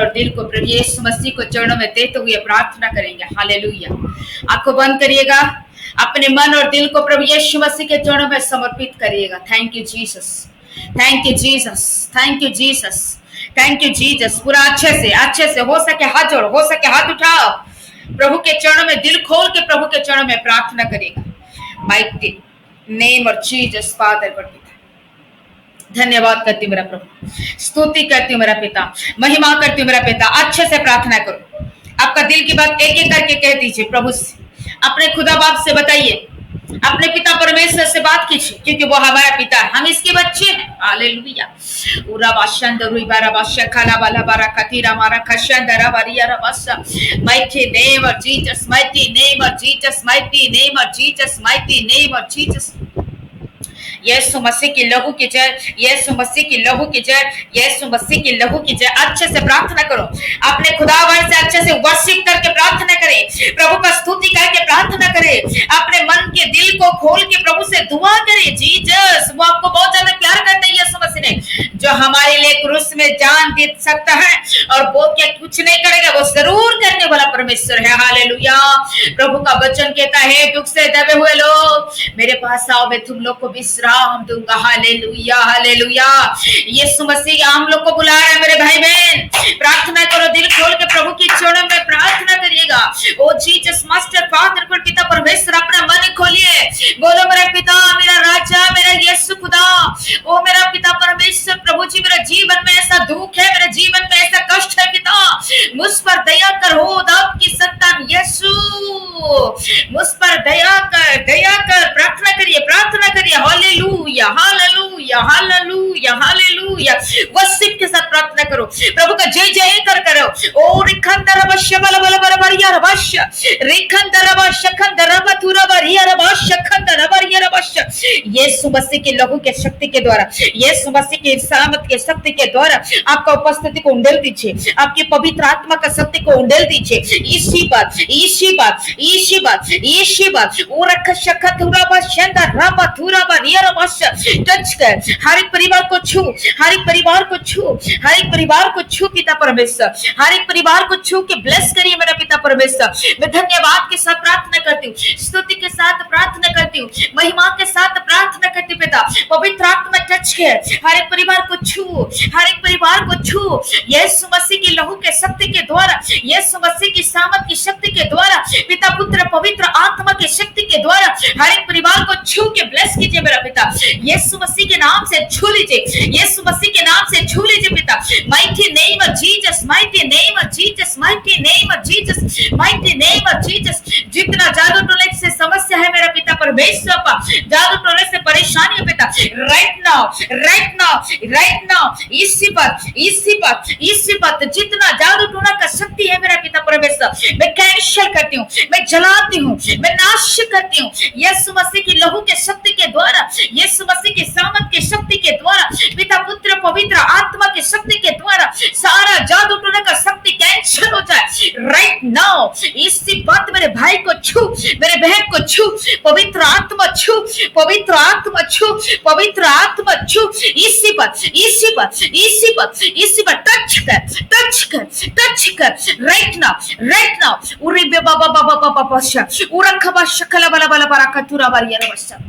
और दिल को प्रभु यीशु मसीह को चरणों में देते हुए प्रार्थना करेंगे। हालेलुया। आंखों बंद करिएगा, अपने मन और दिल को प्रभु यीशु मसीह के चरणों में समर्पित करिएगा। Thank you Jesus, thank you Jesus, thank you Jesus, thank you Jesus. पूरा अच्छे से हो सके हाथ जोड़ो, हो सके हाथ उठाओ, प्रभु के चरणों में दिल खोल के प्रभु के चरणों में प्रार्थना करेगा। Mighty name of Jesus father God, धन्यवाद करती हूँ मेरा प्रभु, स्तुति करती हूँ मेरा पिता, महिमा करती हूँ मेरा पिता। अच्छे से प्रार्थना करो, आपका दिल की बात एक एक करके कह दीजिए प्रभु से, अपने खुदा बाप से बताइए, अपने पिता परमेश्वर से बात कीजिए, क्योंकि वो हमारा पिता है, हम इसके बच्चे हैं। हालेलुया। उरा बाशंद रुइबारा बाशखाला वाला बारा कतीरा मारा खशंदरा वारिया रबासा। Mighty name of Jesus, mighty name of Jesus, mighty name of Jesus, mighty name of Jesus. Yeshu Masih की लहू की जय, यीशु मसीह की लहू की जय, यीशु मसीह की लहू की जय। अच्छे से प्रार्थना करो, अपने खुदावन से अच्छे से वर्शिप करके प्रार्थना करें, प्रभु का स्तुति करके प्रार्थना करें, अपने मन के दिल को खोल के प्रभु से दुआ करें। जीसस वो आपको बहुत ज्यादा प्यार करता है। यीशु मसीह ने जो हमारे लिए क्रूस में जान दे सकता है और वो क्या कुछ नहीं करेगा, वो जरूर करने वाला परमेश्वर है। हालेलुया। प्रभु का वचन कहता है, दुख से दबे हुए लोग मेरे पास आओ, मैं तुम लोग को विश्राम दूंगा। Hallelujah, hallelujah. यीशु मसीह हम लोग को बुला रहा है। मेरे भाई बहन प्रार्थना करो, दिल खोल के प्रभु की चरणों में प्रार्थना करिएगा। ओ जीसस मास्टर फादर को पिता परमेश्वर, अपना मन खोलिए, बोलो मेरा पिता, मेरा राजा, मेरा यीशु खुदा, ओ मेरा पिता परमेश्वर, प्रभु जी मेरे जीवन में ऐसा दुख है, मेरे जीवन में ऐसा कष्ट है पिता, मुझ पर दया कर, हो दाऊद की संतान यीशु, मुझ पर दया कर, दया कर। प्रार्थना करिए, प्रार्थना करिए। Hallelujah, hallelujah, hallelujah, hallelujah. Worship के साथ प्रार्थना करो, प्रभु का जय जय करो। ओ रिखंदरबश्य बल बल बल बरिया रबश्य, रिखंदरबश्य खंदरबथुरा बरिया रबश्य खंदरबरिया रबश्य। यीशु मसीह की लहू के शक्ति के द्वारा, यीशु मसीह की सामर्थ के शक्ति के द्वारा आपका उपस्थिति को उंडेल दीजिए, आपकी पवित्र आत्मा का शक्ति को उंडेल दीजिए। इसी बात, इसी बात, इसी बात, इसी बात। ओ रख शखथुरा बशंदा रबथुरा बरिया रबश्य। टच कर, हर एक परिवार को छू, हर एक परिवार को छू, हर एक परिवार को छू पिता परमेश्वर, हर एक परिवार को छू के ब्लेस करिए मेरा पिता परमेश्वर। मैं धन्यवाद के साथ प्रार्थना करती हूँ, स्तुति के साथ प्रार्थना करती हूँ, महिमा के साथ प्रार्थना करती हूँ पिता। पवित्र आत्मा टच कर, हर एक परिवार को छू, हर एक परिवार को छू। यीशु मसीह की लहू के शक्ति के द्वारा, यीशु मसीह की सामर्थ की शक्ति के द्वारा, पिता पुत्र पवित्र आत्मा की शक्ति के द्वारा हर एक परिवार को छू के ब्लेस कीजिए मेरा पिता। यीशु मसीह के नाम से छू लीजिए, यीशु मसीह के नाम से छू लीजिए पिता। Mighty name of Jesus, mighty name of Jesus, mighty name of Jesus, mighty name of Jesus. जितना जादू टोने से समस्या है मेरा पिता परमेश्वर, जादू टोने से परेशानी है पिता, right now, right now, right now, इसी बात, इसी बात, इसी बात। जितना जादू टोना का शक्ति है मेरा पिता परमेश्वर, मैं कैंसल करती हूँ, मैं जलाती हूँ, मैं नाश करती हूँ। यीशु मसीह की लहू के शक्ति के द्वारा, यीशु मसीह की सामर्थ की शक्ति के द्वारा, पिता पुत्र पवित्र आत्मा की शक्ति के द्वारा सारा जादू टोना का शक्ति कैंसल हो जाए राइट नाउ। इसी बात मेरे भाई को छू, मेरे बहन को छू, पवित्र आत्मा छू, पवित्र आत्मा छू, पवित्र आत्मा छू। इसी बात, इसी बात, इसी बात, इसी बात। टच कर, टच कर, टच कर राइट नाउ, राइट नाउ। उरी बाबा बाबा बाबा बशा उरखबा शकला बला बला बराकतुरा बारिया बशा।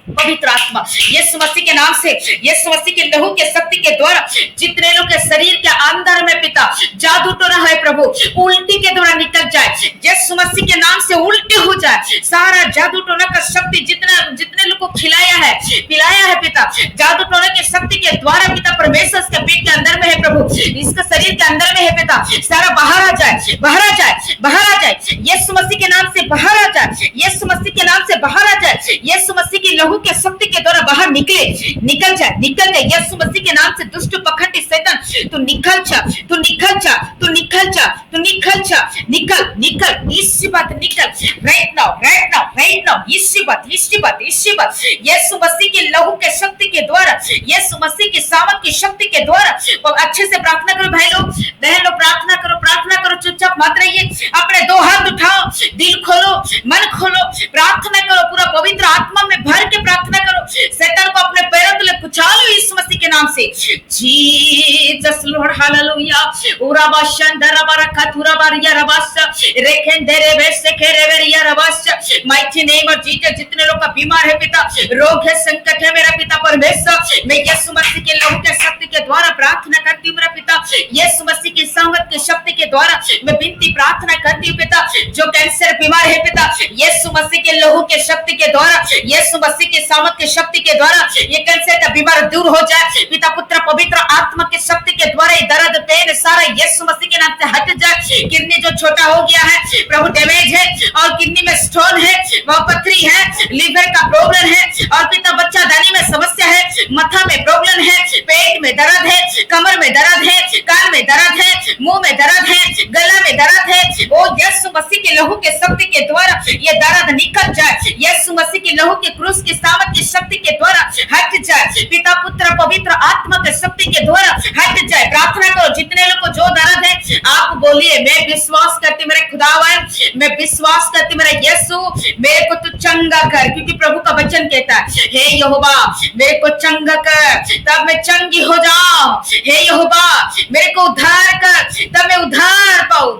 पवित्र आत्मा यीशु मसीह के नाम से, यीशु मसीह के लहू के शक्ति के द्वारा जितने लोग के शरीर के अंदर में पिता जादू टोना है प्रभु, उल्टी के द्वारा निकल जाए। यीशु मसीह के नाम से उल्टी हो जाए सारा जादू टोना का शक्ति। जितने लोग को खिलाया है पिलाया है पिता जादू टोना की शक्ति के द्वारा पिता परमेश्वर के पेट के अंदर में है प्रभु, इसका शरीर के अंदर में है पिता, सारा बाहर आ जाए, बाहर आ जाए, बाहर आ जाए। यीशु मसीह के नाम से बाहर आ जाए, यीशु मसीह के नाम से बाहर आ जाए। यीशु मसीह की लहू के शक्ति के द्वारा बाहर निकले, निकल जाए, निकल जाए। यीशु मसीह के नाम से दुष्ट पखंडी शैतान तू निकल जा, तू निकल जा, तू निकल जा, तू निकल जा, निकल, निकल। इसी बात निकल right now, right now, right now. इसी बात, इसी बात, इसी बात। यीशु मसीह की लहू के शक्ति के द्वारा, यीशु मसीह की सामर्थ की शक्ति के द्वारा अच्छे से प्रार्थना करो भाई लोग, बहन लोग, प्रार्थना करो, प्रार्थना करो, चुपचाप मत रहिए। अपने दो हाथ उठाओ, दिल खोलो, मन खोलो, प्रार्थना करो, पूरा पवित्र आत्मा में भर के प्रार्थना करो। शैतान को अपने पैरों तले कुचलो यीशु मसीह के नाम से, जीसस लॉर्ड हालेलुया। उराबा शंदरा बारकातुरा बारिया रबासा रेखेंदेरे बेसे केरेवेरिया रबासा। माइटी नेम ऑफ जीसस, जितने लोग का बीमार है पिता, रोग है, संकट है मेरा पिता परमेश्वर, मैं यीशु मसीह के लहू के शक्ति के द्वारा प्रार्थना करती हूँ मेरा पिता। यीशु मसीह की संगत की शक्ति के द्वारा मैं विनती प्रार्थना करती हूँ पिता। जो कैंसर बीमार है पिता, यीशु मसीह के लहू के शक्ति के द्वारा, यीशु मसीह की सामर्थ की शक्ति के द्वारा ये कैंसर का बीमार दूर हो जाए पिता। पुत्र पवित्र आत्मा की शक्ति के द्वारा ये दर्द पेन सारा यीशु मसीह के नाम से हट जाए। किडनी जो छोटा हो गया है प्रभु, डैमेज है और किडनी में स्टोन है, वह पथरी है, लीवर का प्रॉब्लम है और पिता बच्चादानी में समस्या है, माथा में प्रॉब्लम है, पेट में दर्द है, कमर में दर्द है, कान में दर्द है, मुंह में दर्द है, गला में दर्द है, ओ यीशु मसीह के लहू के शक्ति के द्वारा ये दर्द निकल जाए। यीशु मसीह के लहू के क्रूस की सामर्थ की शक्ति के द्वारा हट जाए पिता। पुत्र पवित्र आत्मा के शक्ति के द्वारा हट जाए। प्रार्थना करो जितने लोग को जो दर्द है, आप बोलिए मैं विश्वास करती मेरे खुदावन, मैं विश्वास करती मेरा यीशु, मेरे को तू चंगा कर, क्योंकि प्रभु का वचन कहता है हे यहोवा मेरे को चंगा कर तब मैं चंगी हो जाऊं। हे यहोवा मेरे को उद्धार कर तब मैं उद्धार पाऊं।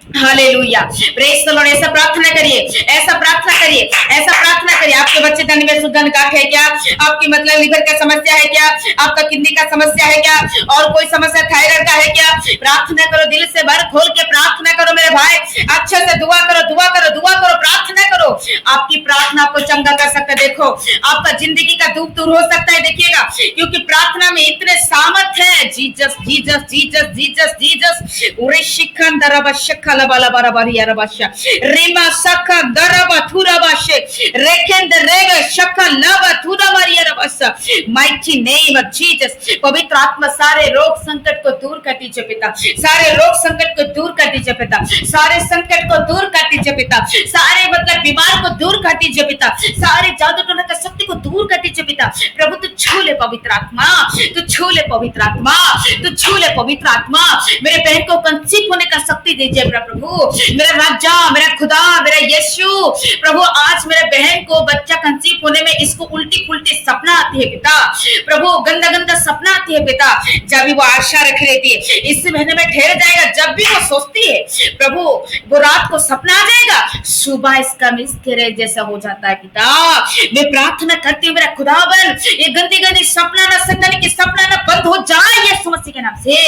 Hallelujah, praise the Lord. ऐसा प्रार्थना करिए, ऐसा प्रार्थना करिए, ऐसा प्रार्थना करिए। आपके बच्चे धन में सुधन गांठ है क्या? आपकी मतलब लीवर का समस्या है क्या? आपका किडनी का समस्या है क्या? और कोई समस्या थायराइड का है क्या? प्रार्थना करो, दिल से भर खोल के प्रार्थना करो मेरे भाई, अच्छे से दुआ करो, दुआ करो, दुआ करो, प्रार्थना करो। आपकी प्रार्थना आपको चंगा कर सकता है। देखो आपका जिंदगी का दुख दूर हो सकता है, देखिएगा, क्योंकि प्रार्थना में इतने सामर्थ है। Jesus Jesus Jesus Jesus Jesus उरे शिखन दरबशक बाला बारा बारिया रबाशा रीमा सका दरबा थुराबाशे रेकेंद रेगा शका लबा थुराबारिया रबाशा। माइटी नेम ऑफ जीसस, पवित्र आत्मा सारे रोग संकट को दूर कर दीजिए पिता, सारे रोग संकट को दूर कर दीजिए पिता, सारे संकट को दूर कर दीजिए पिता, सारे मतलब बीमार को दूर कर दीजिए पिता, सारे जादू टोना का शक्ति को दूर कर दीजिए पिता। प्रभु तू छू ले पवित्र आत्मा, तू छू ले पवित्र आत्मा, तू छू ले पवित्र आत्मा। मेरे बहन को कंसीव होने का शक्ति दीजिए प्रभु, मेरा राजा, मेरा खुदा, मेरा यीशु। प्रभु आज मेरे बहन को बच्चा कंसीव होने में इसको उल्टी पुल्टी सपना आती है पिता, प्रभु गंदा गंदा सपना आती है पिता। जब भी वो आशा रख लेती है इस महीने में ठहर जाएगा, जब भी वो सोचती है प्रभु वो रात को सपना आ जाएगा, सुबह इसका मिस्केरे जैसा हो जाता है पिता। मैं प्रार्थना करती हूँ मेरा खुदावन, ये गंदी गंदी सपना ना सताने की सपना ना बंद हो जाए यीशु मसीह के नाम से,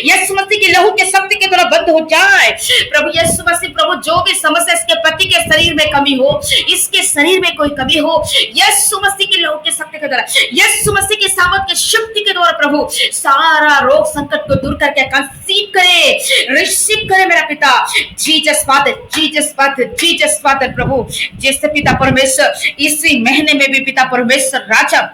यीशु मसीह के लहू के शक्ति के द्वारा बंद हो जाए प्रभु यीशु मसीह। प्रभु जो भी समस्या इसके पति के शरीर में कमी हो, इसके शरीर में कोई कमी हो, यीशु मसीह के लहू के शक्ति के द्वारा, यीशु मसीह की सामर्थ की शक्ति के द्वारा प्रभु सारा रोग संकट को दूर करके कंसीव करे, रिसीव करे मेरा पिता। Jesus father, Jesus father, Jesus father प्रभु, जैसे पिता परमेश्वर इसी महीने में भी पिता परमेश्वर राजा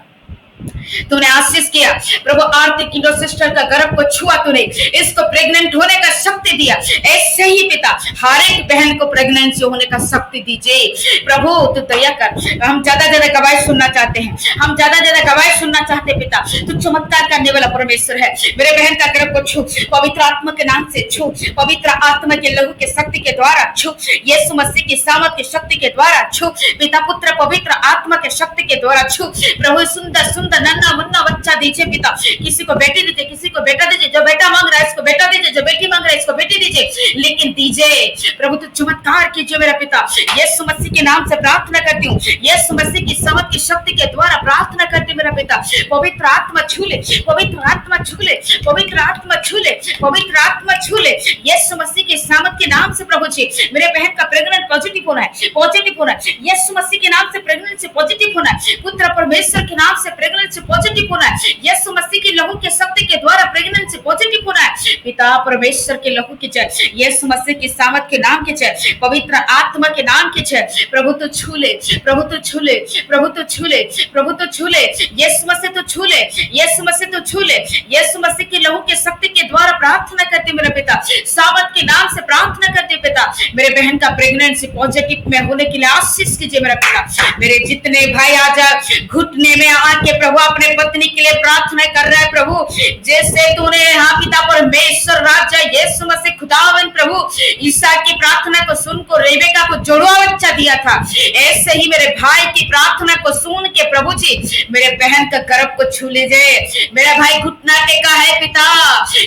तूने आशीष किया प्रभु, आरती की सिस्टर का गर्भ को छुआ तूने, इसको प्रेग्नेंट होने का शक्ति दिया। ऐसे ही पिता हर एक बहन को प्रेगनेंसी होने का शक्ति दीजिए प्रभु, तू दया कर। हम ज्यादा ज्यादा गवाही सुनना चाहते हैं, हम ज्यादा ज्यादा गवाही सुनना चाहते हैं पिता। तू चमत्कार करने वाला परमेश्वर है। मेरे बहन का गर्भ को छू, पवित्र आत्मा के नाम से छू, पवित्र आत्मा के लहू के शक्ति के द्वारा छू, यीशु मसीह की सामर्थ की शक्ति के द्वारा छू, पिता पुत्र पवित्र आत्मा के शक्ति के द्वारा छू प्रभु। सुंदर सुंदर नन्ना मुन्ना बच्चा दीजिए पिता, किसी को बेटी दीजिए, किसी को बेटा दीजिए, जो बेटा मांग रहा है इसको बेटा दीजिए, जो बेटी मांग रहा है इसको बेटी दीजिए, लेकिन दीजिए प्रभु। तो चमत्कार कीजिए मेरा पिता, यीशु मसीह के नाम से प्रार्थना करती हूँ, यीशु मसीह की सामर्थ की शक्ति के द्वारा प्रार्थना करती हूँ मेरा पिता। पवित्र आत्मा छू ले, पवित्र आत्मा छू ले, पवित्र आत्मा छू ले, पवित्र आत्मा छू ले, यीशु मसीह की सामर्थ के नाम से प्रभु जी। मेरे बहन का प्रेग्नेंट पॉजिटिव होना है, पॉजिटिव होना है, यीशु मसीह के नाम से प्रेगनेंसी पॉजिटिव होना है, पुत्र परमेश्वर के नाम से प्रेगनेंसी पॉजिटिव होना है, यीशु मसीह के लहू के शक्ति के द्वारा प्रेगनेंसी पॉजिटिव होना है पिता परमेश्वर के लहू की जय, यीशु मसीह की सामर्थ के नाम की जय, पवित्र आत्मा के नाम की जय। प्रभु तो छू ले, प्रभु तो छू ले, प्रभु तो छू ले, प्रभु तो छू ले, यीशु मसीह तो छू ले, यीशु मसीह तो छू ले, यीशु मसीह के लहू के शक्ति के द्वारा प्रार्थना करते मेरे पिता, सामर्थ के नाम से प्रार्थना करते पिता। मेरे बहन का प्रेगनेंसी पॉजिटिव में होने के लिए आशीष कीजिए मेरा पिता। मेरे जितने भाई आज घुटने में आके प्रभु अपने पत्नी के लिए प्रार्थना कर रहा है प्रभु, जैसे तूने यहाँ पिता परमेश्वर राजा यीशु मसीह खुदावन प्रभु ईसा की प्रार्थना को सुन को रेबेका को जुड़वा बच्चा दिया था, ऐसे ही मेरे भाई की प्रार्थना को सुन के प्रभु जी मेरे बहन का गर्भ को छू लीजिए। मेरा भाई घुटना टेका है पिता,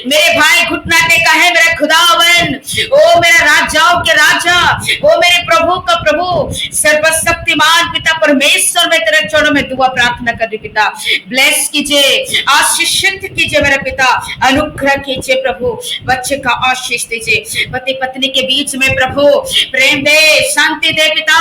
मेरे भाई घुटना टेका है मेरा खुदावन, ओ मेरा राजाओं के राजा, ओ मेरे प्रभु का प्रभु, सर्वशक्तिमान पिता परमेश्वर, मैं तेरे चरणों में दुआ प्रार्थना कर रही पिता, ब्लेस कीजिए, आशीषित कीजिए मेरा पिता, अनुग्रह कीजिए प्रभु, बच्चे का आशीष दीजिए, पति पत्नी के बीच में प्रभु प्रेम दे, शांति दे पिता,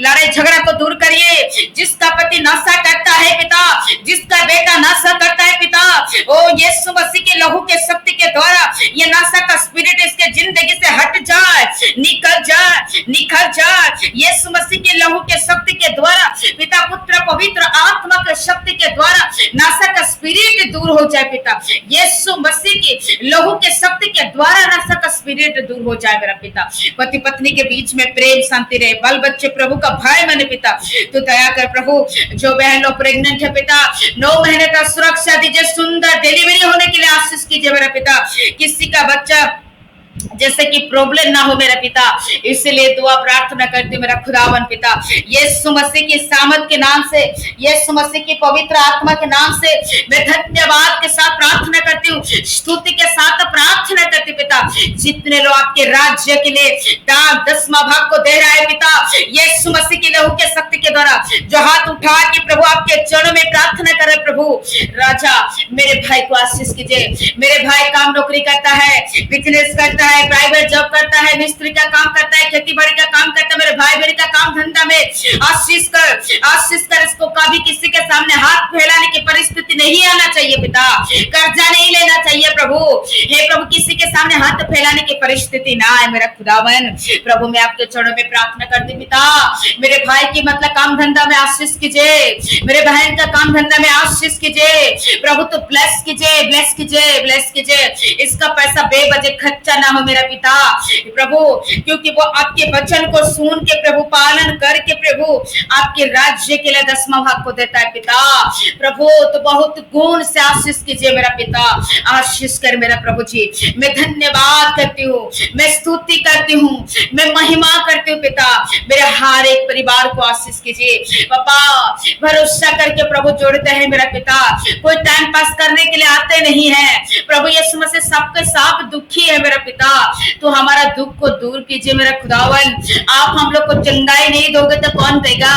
लड़ाई झगड़ा को दूर करिए। जिसका पति नशा करता है पिता, जिसका बेटा नशा करता है पिता, ओ यीशु मसीह के लहू के शक्ति के द्वारा ये नशा का स्पिरिट इसके जिंदगी से हट जाए, निकल जाए, निकल जाए। यीशु मसीह के लहू के शक्ति के द्वारा पिता, पुत्र पवित्र आत्मा के शक्ति के द्वारा नशा का स्पिरिट दूर हो जाए पिता, यीशु मसीह की लहू के शक्ति के द्वारा नशा का स्पिरिट दूर हो जाए मेरा पिता। पति पत्नी के बीच में प्रेम शांति रहे, बाल बच्चे प्रभु का भय माने पिता, तो दया कर प्रभु। जो बहन लोग प्रेग्नेंट है पिता, 9 महीने का सुरक्षा दीजिए, सुंदर डिलीवरी होने के लिए आशीष कीजिए मेरा पिता। किसी का बच्चा जैसे कि प्रॉब्लम ना हो मेरा पिता, इसलिए दुआ प्रार्थना करती हूँ मेरा खुदावन पिता, यीशु मसीह की सामर्थ के नाम से, यीशु मसीह की पवित्र आत्मा के नाम से मैं धन्यवाद के साथ प्रार्थना करती हूँ, स्तुति के साथ प्रार्थना करती पिता। जितने लोग आपके राज्य के लिए दान 10वां भाग को दे रहा है पिता, यीशु मसीह की लहू के शक्ति के द्वारा जो हाथ उठा के प्रभु आपके चरणों में प्रार्थना करे प्रभु राजा, मेरे भाई को आशीष कीजिए। मेरे भाई काम नौकरी करता है, बिजनेस करता है, प्राइवेट जॉब करता है, मिस्त्री का काम करता है, खेती बाड़ी का काम करता है, मेरे भाई बहन का काम धंधा में आशीष कर, आशीष कर। इसको कभी किसी के सामने हाथ फैलाने की परिस्थिति नहीं आना चाहिए पिता, कर्जा नहीं लेना चाहिए प्रभु, हे प्रभु किसी के सामने हाथ फैलाने की परिस्थिति ना आए मेरा खुदावन प्रभु। मैं आपके चरणों में प्रार्थना करती पिता, मेरे भाई की मतलब काम धंधा में आशीष कीजिए, मेरे बहन का काम धंधा में आशीष कीजिए प्रभु, तो ब्लेस कीजिए, ब्लेस कीजिए, ब्लेस कीजिए। इसका पैसा बेवजह खर्चा ना हो मेरा पिता प्रभु, क्योंकि वो आपके वचन को सुन के प्रभु, पालन करके प्रभु आपके राज्य के लिए 10वां भाग को देता है पिता प्रभु, तो बहुत गुण से आशीष कीजिए मेरा पिता, आशीष कर मेरा प्रभु जी। मैं धन्यवाद करती हूँ, मैं स्तुति करती हूँ, मैं महिमा करती हूँ पिता, मेरे हर एक परिवार को आशीष कीजिए पापा। भरोसा करके प्रभु जोड़ते हैं मेरा पिता, कोई टाइम पास करने के लिए आते नहीं है प्रभु, यीशु मसीह सबके साथ दुखी है मेरा पिता, तो हमारा दुख को दूर कीजिए मेरा खुदावन। आप हम लोग को चंगाई नहीं दोगे तो कौन देगा,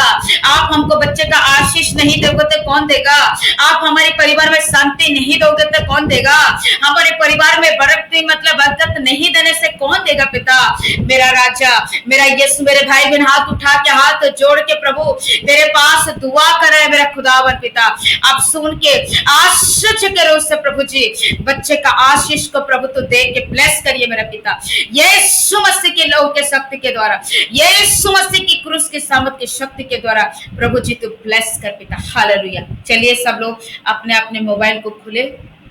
आप हमको बच्चे का आशीष नहीं दोगे तो कौन देगा, आप हमारे परिवार में शांति नहीं दोगे तो कौन देगा, हमारे परिवार में बरकती मतलब बरकत नहीं देने से कौन देगा पिता मेरा राजा, मेरा यीशु। मेरे भाई बहन हाथ उठा के, हाथ जोड़ के प्रभु तेरे पास दुआ कर रहे हैं मेरा खुदावन पिता, आप सुन के आश्चर्य करो उससे प्रभु जी, बच्चे का आशीष को प्रभु तो दे के ब्लेस करिए मेरा पिता, यीशु मसीह के लहू के शक्ति के द्वारा, यीशु मसीह की क्रूस की सामर्थ की शक्ति के द्वारा प्रभु जी तो ब्लेस कर पिता, हालेलुया। चलिए सब लोग अपने अपने मोबाइल को खुले,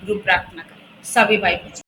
ग्रुप प्रार्थना करें सभी भाई।